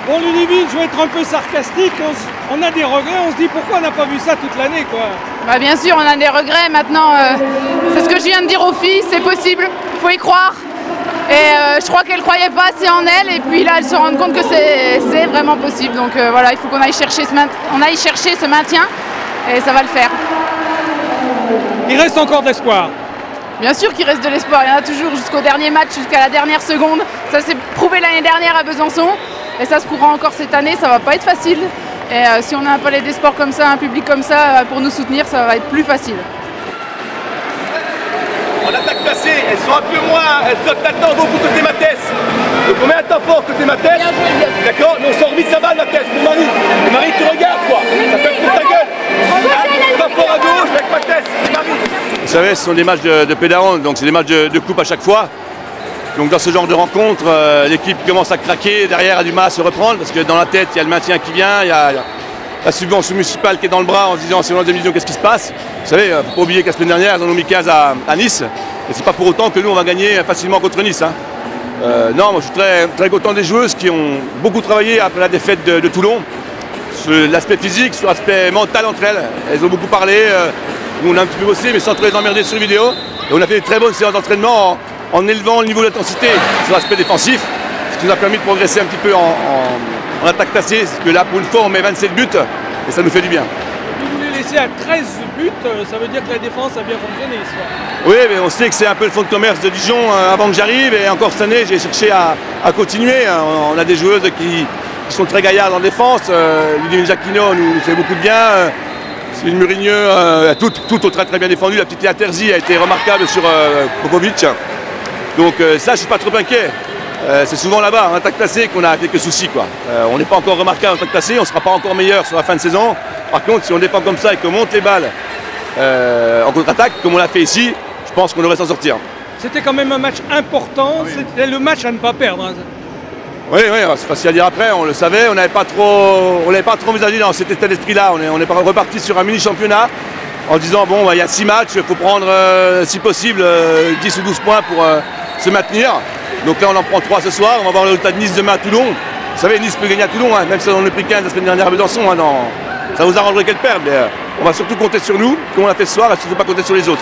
Bon, Ludivine, je vais être un peu sarcastique, on a des regrets, on se dit pourquoi on n'a pas vu ça toute l'année, quoi. Bah bien sûr, on a des regrets maintenant, c'est ce que je viens de dire aux filles, c'est possible, il faut y croire. Et je crois qu'elles ne croyaient pas assez en elles, et puis là elles se rendent compte que c'est vraiment possible. Donc voilà, il faut qu'on aille chercher ce maintien, et ça va le faire. Il reste encore de l'espoir. Bien sûr qu'il reste de l'espoir, il y en a toujours jusqu'au dernier match, jusqu'à la dernière seconde. Ça s'est prouvé l'année dernière à Besançon, et ça se prouvera encore cette année, ça va pas être facile. Et si on a un palais des sports comme ça, un public comme ça, pour nous soutenir, ça va être plus facile. En attaque placée, elles sont un peu moins, elles sautent maintenant beaucoup côté Mathès. Donc on met un temps fort côté Mathès. D'accord, mais on sort vite sa balle Mathès pour Marie. Et Marie, tu regardes quoi, ça peut être pour ta gueule. Pas fort à gauche avec Mathès et Marie. Vous savez, ce sont des matchs de pédarons, donc c'est des matchs de coupe à chaque fois. Donc dans ce genre de rencontre, l'équipe commence à craquer, derrière a du mal à se reprendre, parce que dans la tête, il y a le maintien qui vient, il y a la subvention municipale qui est dans le bras en se disant si on a 2 millions, qu'est-ce qui se passe? Vous savez, il ne faut pas oublier que la semaine dernière, ils en ont mis 15 à Nice, et c'est pas pour autant que nous, on va gagner facilement contre Nice. Hein. Non, moi je suis très, très content des joueuses qui ont beaucoup travaillé après la défaite de Toulon, sur l'aspect physique, sur l'aspect mental entre elles. Elles ont beaucoup parlé, nous on a un petit peu bossé, mais sans trop les emmerder sur vidéo. Et on a fait des très bonnes séances d'entraînement en élevant le niveau d'intensité sur l'aspect défensif, ce qui nous a permis de progresser un petit peu en attaque placée, parce que là pour une fois on met 27 buts et ça nous fait du bien. Vous voulez laisser à 13 buts, ça veut dire que la défense a bien fonctionné ce soir. Oui, mais on sait que c'est un peu le fonds de commerce de Dijon avant que j'arrive, et encore cette année j'ai cherché à continuer. On a des joueuses qui sont très gaillardes en défense, Ludivine Jacquinot nous fait beaucoup de bien. Céline Murigneux, tout au très bien défendu. La petite Léa Terzi a été remarquable sur Popovic. Donc ça, je ne suis pas trop inquiet. C'est souvent là-bas, en attaque placée, qu'on a quelques soucis, quoi. On n'est pas encore remarquable en attaque placée, on ne sera pas encore meilleur sur la fin de saison. Par contre, si on défend comme ça et qu'on monte les balles en contre-attaque, comme on l'a fait ici, je pense qu'on devrait s'en sortir. C'était quand même un match important, oui. C'était le match à ne pas perdre. Hein. Oui, c'est facile à dire après, on le savait, on n'avait pas trop envisagé dans cet état d'esprit-là. On est reparti sur un mini-championnat en disant, bon, il y a 6 matchs, il faut prendre, si possible, 10 ou 12 points pour se maintenir. Donc là, on en prend 3 ce soir, on va voir le résultat de Nice demain à Toulon. Vous savez, Nice peut gagner à Toulon, hein, même si on a pris 15 la semaine dernière à Besançon. Hein, ça vous arrangerait qu'elle perde, mais on va surtout compter sur nous, comme on l'a fait ce soir, et surtout pas compter sur les autres.